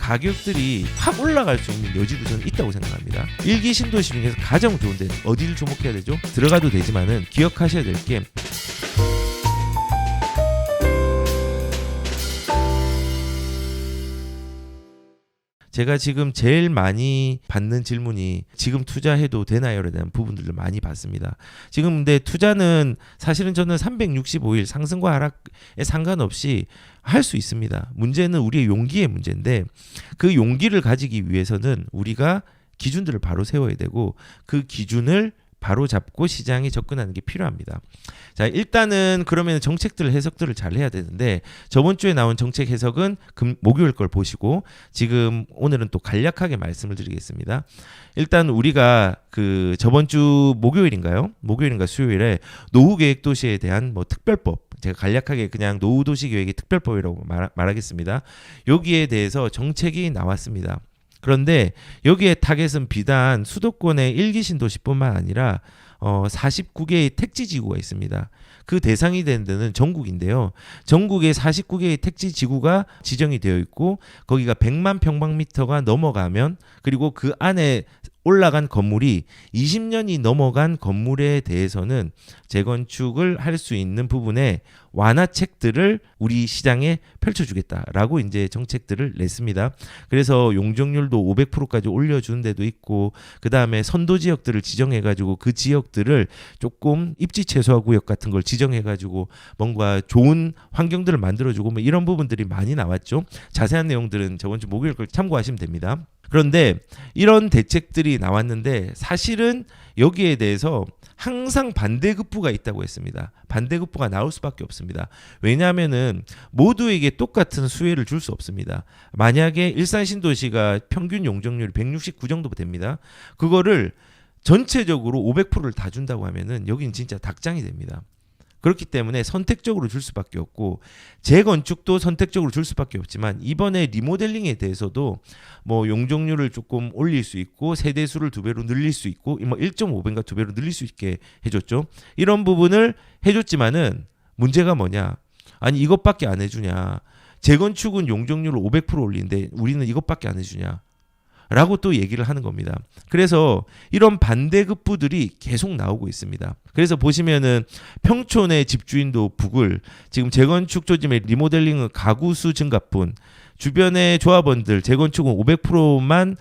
가격들이 확 올라갈 수 있는 여지도 저는 있다고 생각합니다. 1기 신도시 중에서 가장 좋은 데는 어디를 주목해야 되죠? 들어가도 되지만은 기억하셔야 될 게 제가 지금 제일 많이 받는 질문이 지금 투자해도 되나요에 대한 부분들을 많이 받습니다. 지금 근데 투자는 사실은 저는 365일 상승과 하락에 상관없이 할 수 있습니다. 문제는 우리의 용기의 문제인데 그 용기를 가지기 위해서는 우리가 기준들을 바로 세워야 되고 그 기준을 바로 잡고 시장에 접근하는 게 필요합니다. 자, 일단은 그러면 정책들 해석들을 잘 해야 되는데 저번 주에 나온 정책 해석은 목요일 걸 보시고 지금 오늘은 또 간략하게 말씀을 드리겠습니다. 일단 우리가 그 저번 주 목요일인가 수요일에 노후 계획 도시에 대한 뭐 특별법, 제가 간략하게 그냥 노후 도시 계획의 특별법이라고 말하겠습니다. 여기에 대해서 정책이 나왔습니다. 그런데 여기에 타겟은 비단 수도권의 1기 신도시뿐만 아니라 49개의 택지지구가 있습니다. 그 대상이 되는 데는 전국인데요. 전국의 49개의 택지지구가 지정이 되어 있고 거기가 100만 평방미터가 넘어가면 그리고 그 안에 올라간 건물이 20년이 넘어간 건물에 대해서는 재건축을 할 수 있는 부분에 완화책들을 우리 시장에 펼쳐주겠다라고 이제 정책들을 냈습니다. 그래서 용적률도 500%까지 올려준 데도 있고 그 다음에 선도 지역들을 지정해가지고 그 지역들을 조금 입지 최소화 구역 같은 걸 지정해가지고 뭔가 좋은 환경들을 만들어주고 뭐 이런 부분들이 많이 나왔죠. 자세한 내용들은 저번 주 목요일 걸 참고하시면 됩니다. 그런데 이런 대책들이 나왔는데 사실은 여기에 대해서 항상 반대급부가 있다고 했습니다. 반대급부가 나올 수밖에 없습니다. 왜냐하면은 모두에게 똑같은 수혜를 줄 수 없습니다. 만약에 일산 신도시가 평균 용적률이 169 정도 됩니다. 그거를 전체적으로 500%를 다 준다고 하면은 여기는 진짜 닭장이 됩니다. 그렇기 때문에 선택적으로 줄 수밖에 없고 재건축도 선택적으로 줄 수밖에 없지만 이번에 리모델링에 대해서도 뭐 용적률을 조금 올릴 수 있고 세대수를 2배로 늘릴 수 있고 뭐 1.5배인가 2배로 늘릴 수 있게 해줬죠. 이런 부분을 해줬지만은 문제가 뭐냐? 아니 이것밖에 안 해주냐? 재건축은 용적률을 500% 올리는데 우리는 이것밖에 안 해주냐? 라고 또 얘기를 하는 겁니다. 그래서 이런 반대급부들이 계속 나오고 있습니다. 그래서 보시면은 평촌의 집주인도 북을 지금 재건축 조짐의 리모델링은 가구수 증가뿐 주변의 조합원들 재건축은 500%만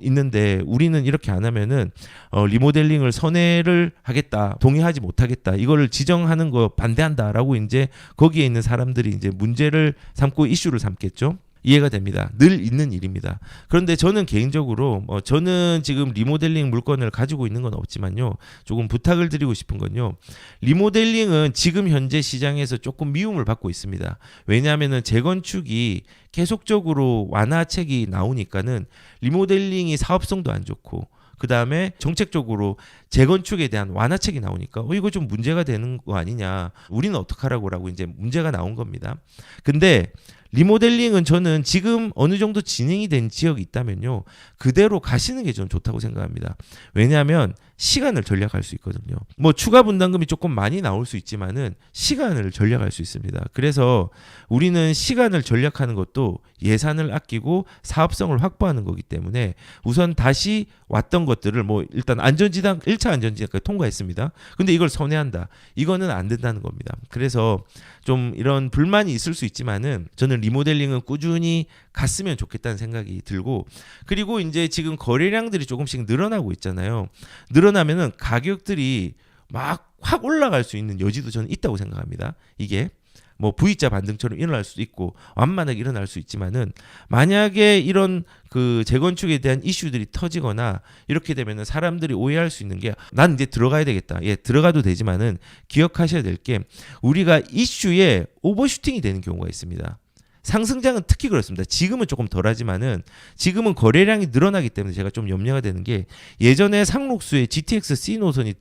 있는데 우리는 이렇게 안 하면은 리모델링을 선회를 하겠다, 동의하지 못하겠다, 이거를 지정하는 거 반대한다라고 이제 거기에 있는 사람들이 이제 문제를 삼고 이슈를 삼겠죠. 이해가 됩니다. 늘 있는 일입니다. 그런데 저는 개인적으로 저는 지금 리모델링 물건을 가지고 있는 건 없지만요. 조금 부탁을 드리고 싶은 건요. 리모델링은 지금 현재 시장에서 조금 미움을 받고 있습니다. 왜냐하면은 재건축이 계속적으로 완화책이 나오니까는 리모델링이 사업성도 안 좋고 그 다음에 정책적으로 재건축에 대한 완화책이 나오니까 이거 좀 문제가 되는 거 아니냐. 우리는 어떡하라고 이제 문제가 나온 겁니다. 근데 리모델링은 저는 지금 어느 정도 진행이 된 지역이 있다면요. 그대로 가시는 게 저는 좋다고 생각합니다. 왜냐하면 시간을 절약할 수 있거든요. 뭐 추가 분담금이 조금 많이 나올 수 있지만은 시간을 절약할 수 있습니다. 그래서 우리는 시간을 절약하는 것도 예산을 아끼고 사업성을 확보하는 거기 때문에 우선 다시 왔던 것들을 뭐 일단 안전지당 1차 안전지당까지 통과했습니다. 근데 이걸 선회한다. 이거는 안 된다는 겁니다. 그래서 좀 이런 불만이 있을 수 있지만은 저는 리모델링은 꾸준히 갔으면 좋겠다는 생각이 들고 그리고 이제 지금 거래량들이 조금씩 늘어나고 있잖아요. 늘어나면은 가격들이 막 확 올라갈 수 있는 여지도 저는 있다고 생각합니다. 이게 뭐 V자 반등처럼 일어날 수도 있고 완만하게 일어날 수 있지만은 만약에 이런 그 재건축에 대한 이슈들이 터지거나 이렇게 되면은 사람들이 오해할 수 있는 게 난 이제 들어가야 되겠다. 예, 들어가도 되지만은 기억하셔야 될 게 우리가 이슈에 오버슈팅이 되는 경우가 있습니다. 상승장은 특히 그렇습니다. 지금은 조금 덜하지만은 지금은 거래량이 늘어나기 때문에 제가 좀 염려가 되는 게 예전에 상록수에 GTX C 노선이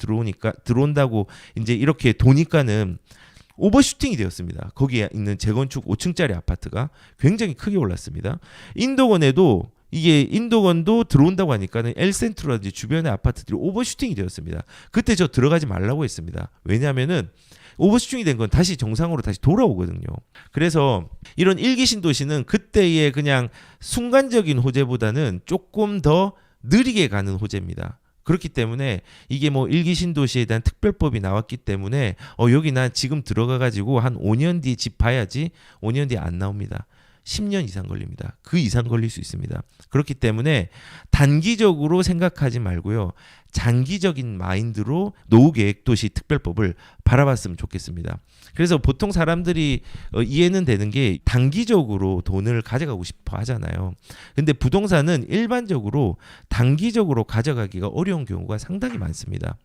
들어온다고 이제 이렇게 도니까는 오버슈팅이 되었습니다. 거기에 있는 재건축 5층짜리 아파트가 굉장히 크게 올랐습니다. 인도건에도 이게 인도건도 들어온다고 하니까는 엘센트로라든지 주변의 아파트들이 오버슈팅이 되었습니다. 그때 저 들어가지 말라고 했습니다. 왜냐하면은 오버슈팅이 된 건 다시 정상으로 다시 돌아오거든요. 그래서 이런 일기 신도시는 그때의 그냥 순간적인 호재보다는 조금 더 느리게 가는 호재입니다. 그렇기 때문에 이게 뭐 일기 신도시에 대한 특별법이 나왔기 때문에 여기 나 지금 들어가 가지고 한 5년 뒤에 집 봐야지. 5년 뒤에 안 나옵니다. 10년 이상 걸립니다. 그 이상 걸릴 수 있습니다. 그렇기 때문에 단기적으로 생각하지 말고요. 장기적인 마인드로 노후계획도시 특별법을 바라봤으면 좋겠습니다. 그래서 보통 사람들이 이해는 되는 게 단기적으로 돈을 가져가고 싶어 하잖아요. 근데 부동산은 일반적으로 단기적으로 가져가기가 어려운 경우가 상당히 많습니다.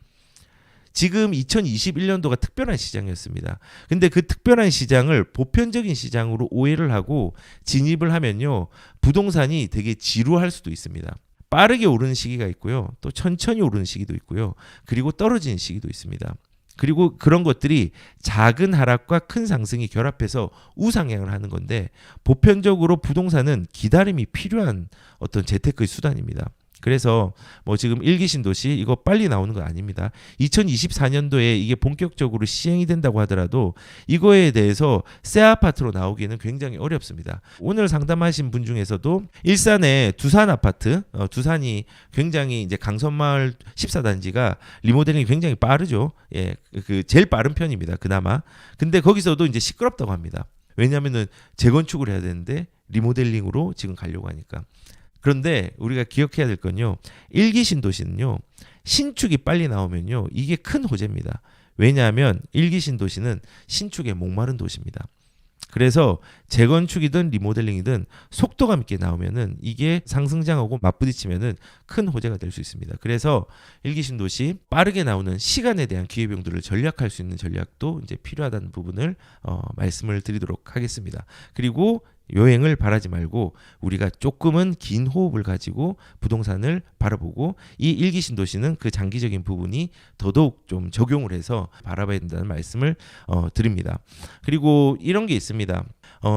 지금 2021년도가 특별한 시장이었습니다. 근데 그 특별한 시장을 보편적인 시장으로 오해를 하고 진입을 하면요. 부동산이 되게 지루할 수도 있습니다. 빠르게 오르는 시기가 있고요. 또 천천히 오르는 시기도 있고요. 그리고 떨어지는 시기도 있습니다. 그리고 그런 것들이 작은 하락과 큰 상승이 결합해서 우상향을 하는 건데 보편적으로 부동산은 기다림이 필요한 어떤 재테크의 수단입니다. 그래서 뭐 지금 일기 신도시 이거 빨리 나오는 건 아닙니다. 2024년도에 이게 본격적으로 시행이 된다고 하더라도 이거에 대해서 새 아파트로 나오기는 굉장히 어렵습니다. 오늘 상담하신 분 중에서도 일산의 두산 아파트, 두산이 굉장히 이제 강선마을 14단지가 리모델링이 굉장히 빠르죠. 예, 그 제일 빠른 편입니다. 그나마. 근데 거기서도 이제 시끄럽다고 합니다. 왜냐하면은 재건축을 해야 되는데 리모델링으로 지금 가려고 하니까. 그런데 우리가 기억해야 될 건요. 일기 신도시는요. 신축이 빨리 나오면요. 이게 큰 호재입니다. 왜냐하면 일기 신도시는 신축에 목마른 도시입니다. 그래서 재건축이든 리모델링이든 속도감 있게 나오면은 이게 상승장하고 맞부딪히면은 큰 호재가 될 수 있습니다. 그래서 일기 신도시 빠르게 나오는 시간에 대한 기회비용들을 전략할 수 있는 전략도 이제 필요하다는 부분을 말씀을 드리도록 하겠습니다. 그리고 요행을 바라지 말고 우리가 조금은 긴 호흡을 가지고 부동산을 바라보고 이 일기 신도시는 그 장기적인 부분이 더더욱 좀 적용을 해서 바라봐야 된다는 말씀을 드립니다. 그리고 이런 게 있습니다.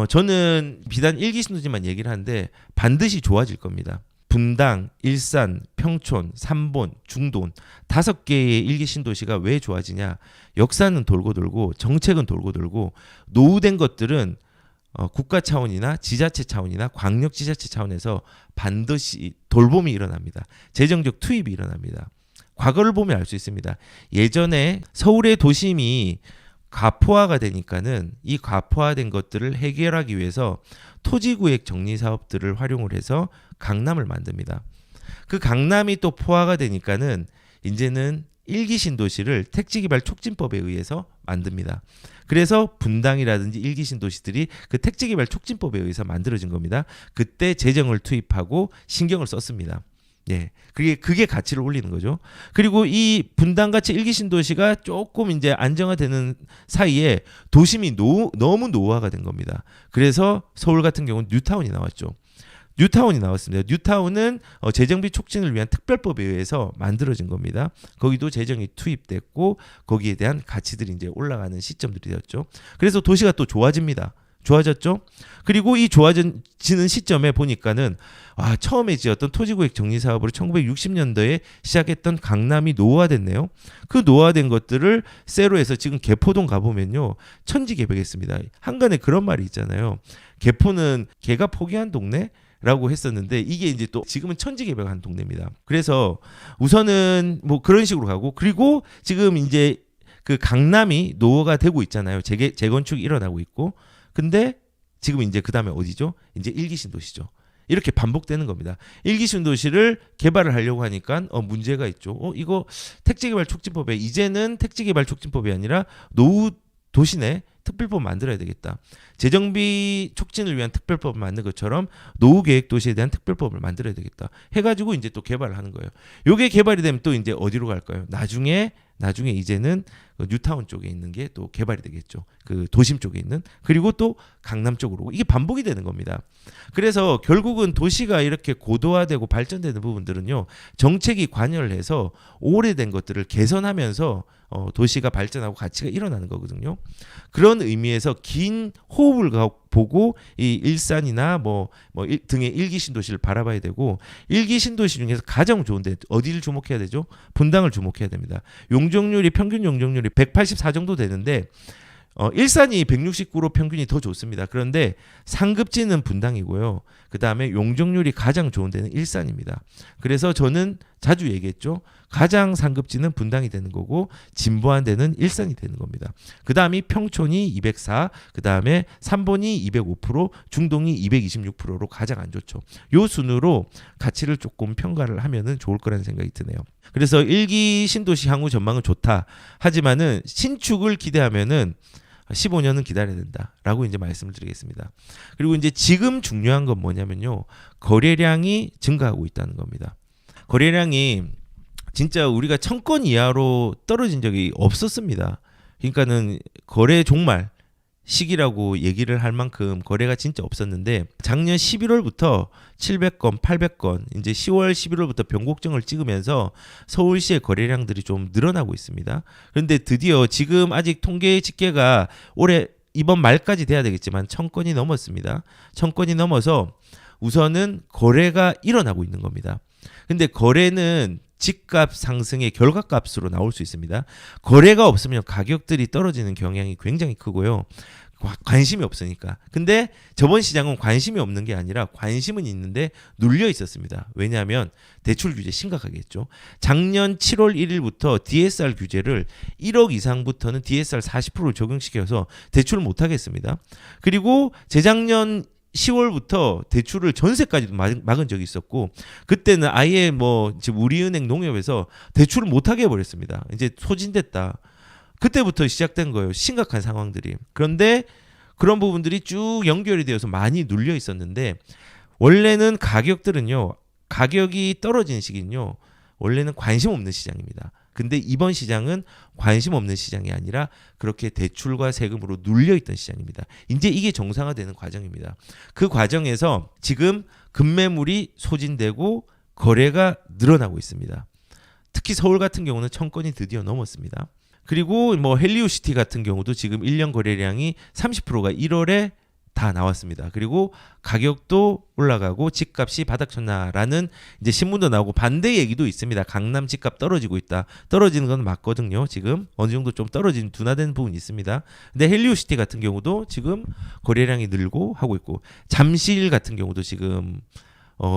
저는 비단 일기 신도시만 얘기를 하는데 반드시 좋아질 겁니다. 분당, 일산, 평촌, 삼본, 중돈 5개의 일기 신도시가 왜 좋아지냐? 역사는 돌고 돌고 정책은 돌고 돌고 노후된 것들은 국가 차원이나 지자체 차원이나 광역지자체 차원에서 반드시 돌봄이 일어납니다. 재정적 투입이 일어납니다. 과거를 보면 알 수 있습니다. 예전에 서울의 도심이 가포화가 되니까는 이 가포화된 것들을 해결하기 위해서 토지구획 정리 사업들을 활용을 해서 강남을 만듭니다. 그 강남이 또 포화가 되니까는 이제는 일기 신도시를 택지개발 촉진법에 의해서 만듭니다. 그래서 분당이라든지 일기 신도시들이 그 택지개발 촉진법에 의해서 만들어진 겁니다. 그때 재정을 투입하고 신경을 썼습니다. 예, 그게 가치를 올리는 거죠. 그리고 이 분당같이 일기 신도시가 조금 이제 안정화되는 사이에 도심이 너무 노후화가 된 겁니다. 그래서 서울 같은 경우는 뉴타운이 나왔죠. 뉴타운이 나왔습니다. 뉴타운은 재정비 촉진을 위한 특별법에 의해서 만들어진 겁니다. 거기도 재정이 투입됐고 거기에 대한 가치들이 이제 올라가는 시점들이 되었죠. 그래서 도시가 또 좋아집니다. 좋아졌죠. 그리고 이 좋아지는 시점에 보니까는 처음에 지었던 토지구획 정리 사업으로 1960년도에 시작했던 강남이 노후화됐네요. 그 노후화된 것들을 새로 해서 지금 개포동 가보면요. 천지개벽했습니다. 한간에 그런 말이 있잖아요. 개포는 개가 포기한 동네? 라고 했었는데 이게 이제 또 지금은 천지개벽한 동네입니다. 그래서 우선은 뭐 그런 식으로 가고 그리고 지금 이제 그 강남이 노후가 되고 있잖아요. 재건축이 일어나고 있고 근데 지금 이제 그 다음에 어디죠? 이제 일기 신도시죠. 이렇게 반복되는 겁니다. 일기 신도시를 개발을 하려고 하니까 문제가 있죠. 이거 택지개발 촉진법에 이제는 택지개발 촉진법이 아니라 노후 도시내 특별법 만들어야 되겠다. 재정비 촉진을 위한 특별법을 만든 것처럼 노후계획 도시에 대한 특별법을 만들어야 되겠다. 해가지고 이제 또 개발을 하는 거예요. 요게 개발이 되면 또 이제 어디로 갈까요? 나중에 이제는 그 뉴타운 쪽에 있는 게 또 개발이 되겠죠. 그 도심 쪽에 있는 그리고 또 강남 쪽으로 이게 반복이 되는 겁니다. 그래서 결국은 도시가 이렇게 고도화되고 발전되는 부분들은요 정책이 관여를 해서 오래된 것들을 개선하면서 도시가 발전하고 가치가 일어나는 거거든요. 그런 의미에서 긴 호흡을 보고 이 일산이나 등의 일기 신도시를 바라봐야 되고 일기 신도시 중에서 가장 좋은데 어디를 주목해야 되죠? 분당을 주목해야 됩니다. 용주 용적률이 평균 용적률이 184 정도 되는데 일산이 169로 평균이 더 좋습니다. 그런데 상급지는 분당이고요. 그 다음에 용적률이 가장 좋은 데는 일산입니다. 그래서 저는 자주 얘기했죠. 가장 상급지는 분당이 되는 거고 진보한 데는 일산이 되는 겁니다. 그 다음이 평촌이 204, 그 다음에 삼본이 205%, 중동이 226%로 가장 안 좋죠. 요 순으로 가치를 조금 평가를 하면은 좋을 거라는 생각이 드네요. 그래서 1기 신도시 향후 전망은 좋다. 하지만은 신축을 기대하면은 15년은 기다려야 된다라고 이제 말씀을 드리겠습니다. 그리고 이제 지금 중요한 건 뭐냐면요. 거래량이 증가하고 있다는 겁니다. 거래량이 진짜 우리가 1000건 이하로 떨어진 적이 없었습니다. 그러니까는 거래 종말 시기라고 얘기를 할 만큼 거래가 진짜 없었는데 작년 11월부터 700건, 800건, 이제 10월, 11월부터 변곡점을 찍으면서 서울시의 거래량들이 좀 늘어나고 있습니다. 그런데 드디어 지금 아직 통계 집계가 올해 이번 말까지 돼야 되겠지만 1000건이 넘었습니다. 1000건이 넘어서 우선은 거래가 일어나고 있는 겁니다. 근데 거래는 집값 상승의 결과값으로 나올 수 있습니다. 거래가 없으면 가격들이 떨어지는 경향이 굉장히 크고요. 관심이 없으니까. 근데 저번 시장은 관심이 없는 게 아니라 관심은 있는데 눌려 있었습니다. 왜냐하면 대출 규제 심각하게 했죠. 작년 7월 1일부터 DSR 규제를 1억 이상부터는 DSR 40%를 적용시켜서 대출을 못 하겠습니다. 그리고 재작년 10월부터 대출을 전세까지도 막은 적이 있었고 그때는 아예 뭐 지금 우리은행 농협에서 대출을 못하게 해버렸습니다. 이제 소진됐다. 그때부터 시작된 거예요. 심각한 상황들이. 그런데 그런 부분들이 쭉 연결이 되어서 많이 눌려 있었는데 원래는 가격들은요. 가격이 떨어지는 시기는요. 원래는 관심 없는 시장입니다. 근데 이번 시장은 관심 없는 시장이 아니라 그렇게 대출과 세금으로 눌려있던 시장입니다. 이제 이게 정상화되는 과정입니다. 그 과정에서 지금 급매물이 소진되고 거래가 늘어나고 있습니다. 특히 서울 같은 경우는 1000건이 드디어 넘었습니다. 그리고 뭐 헬리오시티 같은 경우도 지금 1년 거래량이 30%가 1월에 다 나왔습니다. 그리고 가격도 올라가고 집값이 바닥쳤나라는 이제 신문도 나오고 반대 얘기도 있습니다. 강남 집값 떨어지고 있다. 떨어지는 건 맞거든요. 지금 어느 정도 좀 떨어진 둔화된 부분이 있습니다. 근데 헬리오시티 같은 경우도 지금 거래량이 늘고 하고 있고 잠실 같은 경우도 지금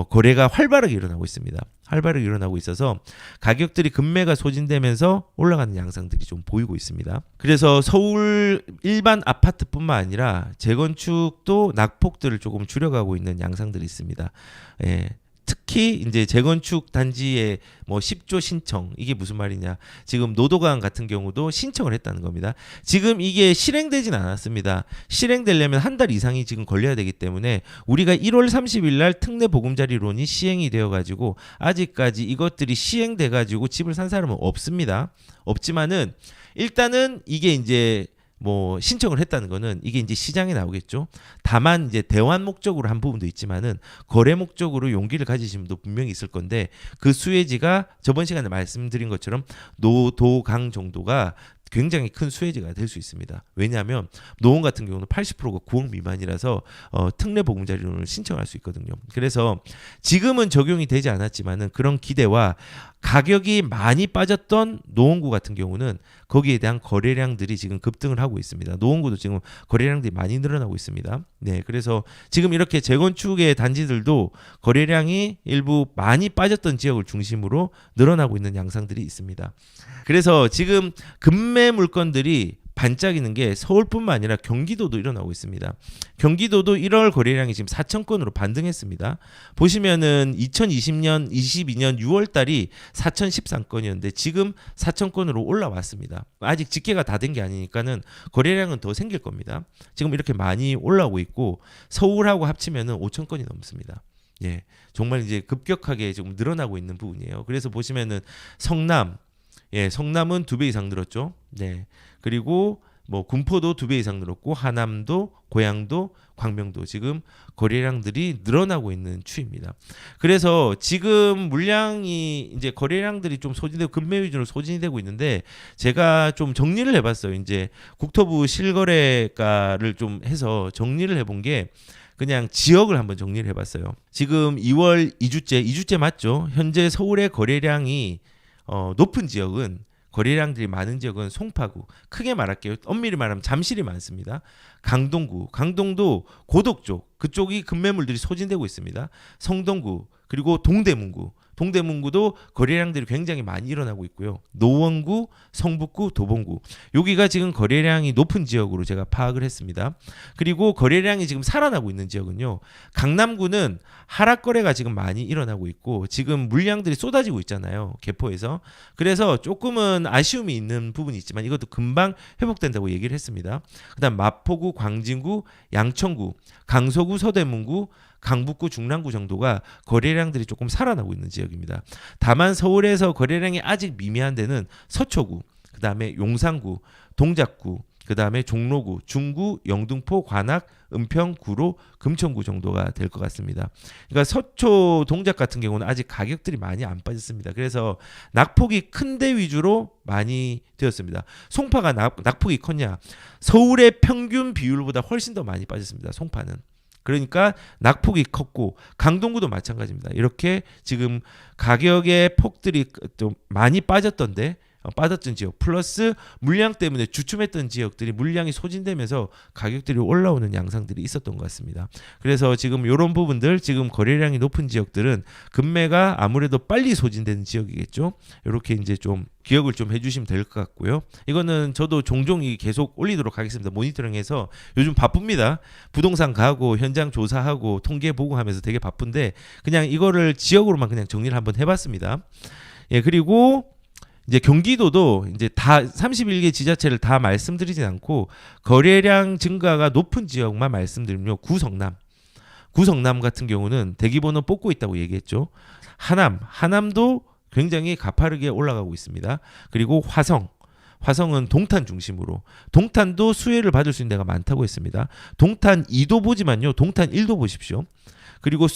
거래가 활발하게 일어나고 있습니다. 활발하게 일어나고 있어서 가격들이 급매가 소진되면서 올라가는 양상들이 좀 보이고 있습니다. 그래서 서울 일반 아파트뿐만 아니라 재건축도 낙폭들을 조금 줄여가고 있는 양상들이 있습니다. 예. 특히 이제 재건축 단지의 뭐 10조 신청 이게 무슨 말이냐? 지금 노도강 같은 경우도 신청을 했다는 겁니다. 지금 이게 실행되진 않았습니다. 실행되려면 한 달 이상이 지금 걸려야 되기 때문에 우리가 1월 30일 날 특례 보금자리론이 시행이 되어 가지고 아직까지 이것들이 시행돼 가지고 집을 산 사람은 없습니다. 없지만은 일단은 이게 이제 뭐 신청을 했다는 거는 이게 이제 시장에 나오겠죠. 다만 이제 대환 목적으로 한 부분도 있지만은 거래 목적으로 용기를 가지신 분도 분명히 있을 건데 그 수혜지가 저번 시간에 말씀드린 것처럼 노도강 정도가 굉장히 큰 수혜지가 될 수 있습니다. 왜냐하면 노원 같은 경우는 80%가 9억 미만이라서 특례 보금자리론을 신청할 수 있거든요. 그래서 지금은 적용이 되지 않았지만은 그런 기대와 가격이 많이 빠졌던 노원구 같은 경우는 거기에 대한 거래량들이 지금 급등을 하고 있습니다. 노원구도 지금 거래량들이 많이 늘어나고 있습니다. 네, 그래서 지금 이렇게 재건축의 단지들도 거래량이 일부 많이 빠졌던 지역을 중심으로 늘어나고 있는 양상들이 있습니다. 그래서 지금 급매 물건들이 반짝이는 게 서울뿐만 아니라 경기도도 일어나고 있습니다. 경기도도 1월 거래량이 지금 4,000건으로 반등했습니다. 보시면은 2020년, 22년 6월 달이 4,013건이었는데 지금 4,000건으로 올라왔습니다. 아직 집계가 다 된 게 아니니까는 거래량은 더 생길 겁니다. 지금 이렇게 많이 올라오고 있고 서울하고 합치면은 5,000건이 넘습니다. 예, 정말 이제 급격하게 좀 늘어나고 있는 부분이에요. 그래서 보시면은 성남, 예, 성남은 2배 이상 늘었죠. 네. 그리고 뭐 군포도 2배 이상 늘었고 하남도, 고양도, 광명도 지금 거래량들이 늘어나고 있는 추입니다. 그래서 지금 물량이 이제 거래량들이 좀 소진되고 급매 위주로 소진이 되고 있는데 제가 좀 정리를 해봤어요. 이제 국토부 실거래가를 좀 해서 정리를 해본 게 그냥 지역을 한번 정리를 해봤어요. 지금 2월 2주째 맞죠? 현재 서울의 거래량이 높은 지역은 거래량들이 많은 지역은 송파구, 크게 말할게요. 엄밀히 말하면 잠실이 많습니다. 강동구, 강동도 고덕 쪽, 그쪽이 급매물들이 소진되고 있습니다. 성동구, 그리고 동대문구, 동대문구도 거래량들이 굉장히 많이 일어나고 있고요. 노원구, 성북구, 도봉구, 여기가 지금 거래량이 높은 지역으로 제가 파악을 했습니다. 그리고 거래량이 지금 살아나고 있는 지역은요, 강남구는 하락 거래가 지금 많이 일어나고 있고 지금 물량들이 쏟아지고 있잖아요, 개포에서. 그래서 조금은 아쉬움이 있는 부분이 있지만 이것도 금방 회복된다고 얘기를 했습니다. 그다음 마포구, 광진구, 양천구, 강서구, 서대문구, 강북구, 중랑구 정도가 거래량들이 조금 살아나고 있는 지역입니다. 다만 서울에서 거래량이 아직 미미한 데는 서초구, 그 다음에 용산구, 동작구, 그 다음에 종로구, 중구, 영등포, 관악, 은평, 구로, 금천구 정도가 될 것 같습니다. 그러니까 서초, 동작 같은 경우는 아직 가격들이 많이 안 빠졌습니다. 그래서 낙폭이 큰 데 위주로 많이 되었습니다. 송파가 낙폭이 컸냐? 서울의 평균 비율보다 훨씬 더 많이 빠졌습니다. 송파는. 그러니까 낙폭이 컸고 강동구도 마찬가지입니다. 이렇게 지금 가격의 폭들이 좀 많이 빠졌던 지역 플러스 물량 때문에 주춤했던 지역들이 물량이 소진되면서 가격들이 올라오는 양상들이 있었던 것 같습니다. 그래서 지금 이런 부분들, 지금 거래량이 높은 지역들은 금매가 아무래도 빨리 소진되는 지역이겠죠. 이렇게 이제 좀 기억을 좀 해주시면 될 것 같고요. 이거는 저도 종종 계속 올리도록 하겠습니다. 모니터링해서 요즘 바쁩니다. 부동산 가고 현장 조사하고 통계 보고하면서 되게 바쁜데 그냥 이거를 지역으로만 그냥 정리를 한번 해봤습니다. 예, 그리고 이제 경기도도 이제 다 31개 지자체를 다 말씀드리진 않고 거래량 증가가 높은 지역만 말씀드리면 구성남 같은 경우는 대기번호 뽑고 있다고 얘기했죠. 하남도 굉장히 가파르게 올라가고 있습니다. 그리고 화성은 동탄 중심으로, 동탄도 수혜를 받을 수 있는 데가 많다고 했습니다. 동탄 2도 보지만요, 동탄 1도 보십시오. 그리고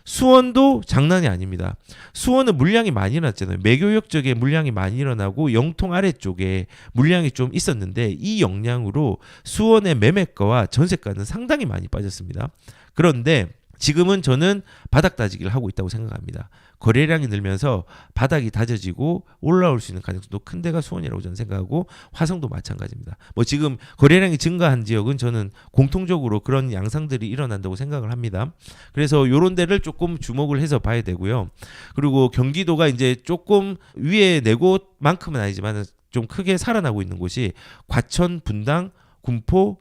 수원도 장난이 아닙니다. 수원은 물량이 많이 일어났잖아요. 매교역 쪽에 물량이 많이 일어나고 영통 아래쪽에 물량이 좀 있었는데 이 영향으로 수원의 매매가와 전세가는 상당히 많이 빠졌습니다. 그런데 지금은 저는 바닥 다지기를 하고 있다고 생각합니다. 거래량이 늘면서 바닥이 다져지고 올라올 수 있는 가능성도 큰 데가 수원이라고 저는 생각하고 화성도 마찬가지입니다. 뭐 지금 거래량이 증가한 지역은 저는 공통적으로 그런 양상들이 일어난다고 생각을 합니다. 그래서 이런 데를 조금 주목을 해서 봐야 되고요. 그리고 경기도가 이제 조금 위에 네 곳만큼은 아니지만 좀 크게 살아나고 있는 곳이 과천, 분당, 군포,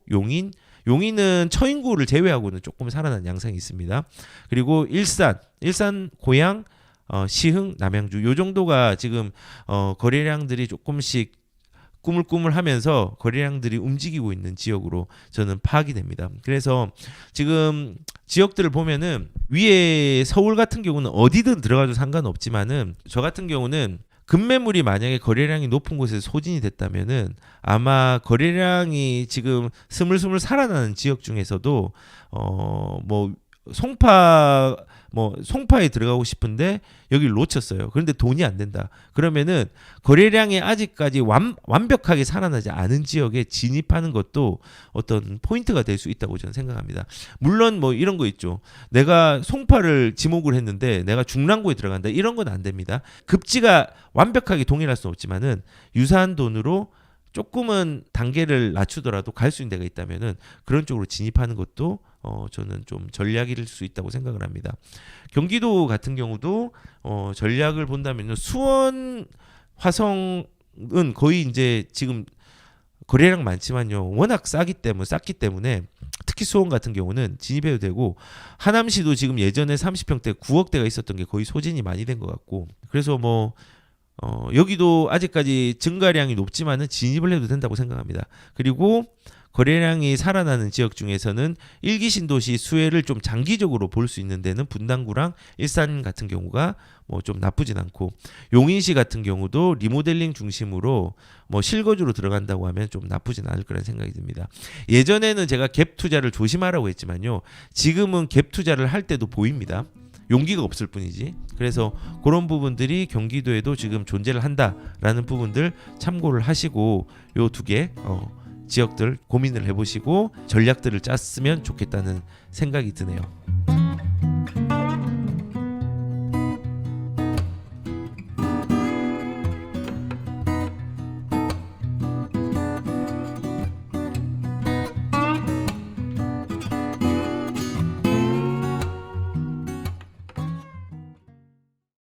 용인은 처인구를 제외하고는 조금 살아난 양상이 있습니다. 그리고 일산, 고양, 시흥, 남양주 요 정도가 지금 거래량들이 조금씩 꾸물꾸물하면서 거래량들이 움직이고 있는 지역으로 저는 파악이 됩니다. 그래서 지금 지역들을 보면은 위에 서울 같은 경우는 어디든 들어가도 상관없지만은 저 같은 경우는 급매물이 만약에 거래량이 높은 곳에서 소진이 됐다면은 아마 거래량이 지금 스물스물 살아나는 지역 중에서도 송파에 들어가고 싶은데 여기를 놓쳤어요. 그런데 돈이 안 된다. 그러면은 거래량이 아직까지 완벽하게 살아나지 않은 지역에 진입하는 것도 어떤 포인트가 될 수 있다고 저는 생각합니다. 물론 뭐 이런 거 있죠. 내가 송파를 지목을 했는데 내가 중랑구에 들어간다. 이런 건 안 됩니다. 급지가 완벽하게 동일할 수는 없지만은 유사한 돈으로 조금은 단계를 낮추더라도 갈 수 있는 데가 있다면은 그런 쪽으로 진입하는 것도 저는 좀 전략일 수 있다고 생각을 합니다. 경기도 같은 경우도 전략을 본다면 수원, 화성은 거의 이제 지금 거래량 많지만요, 워낙 쌌기 때문에 특히 수원 같은 경우는 진입해도 되고 하남시도 지금 예전에 30평대 9억대가 있었던 게 거의 소진이 많이 된 것 같고 그래서 여기도 아직까지 증가량이 높지만은 진입을 해도 된다고 생각합니다. 그리고 거래량이 살아나는 지역 중에서는 일기 신도시 수혜를 좀 장기적으로 볼 수 있는 데는 분당구랑 일산 같은 경우가 좀 나쁘진 않고 용인시 같은 경우도 리모델링 중심으로 실거주로 들어간다고 하면 좀 나쁘진 않을 거라는 생각이 듭니다. 예전에는 제가 갭 투자를 조심하라고 했지만요, 지금은 갭 투자를 할 때도 보입니다. 용기가 없을 뿐이지. 그래서 그런 부분들이 경기도에도 지금 존재를 한다라는 부분들 참고를 하시고 요 두 개 지역들 고민을 해보시고 전략들을 짰으면 좋겠다는 생각이 드네요.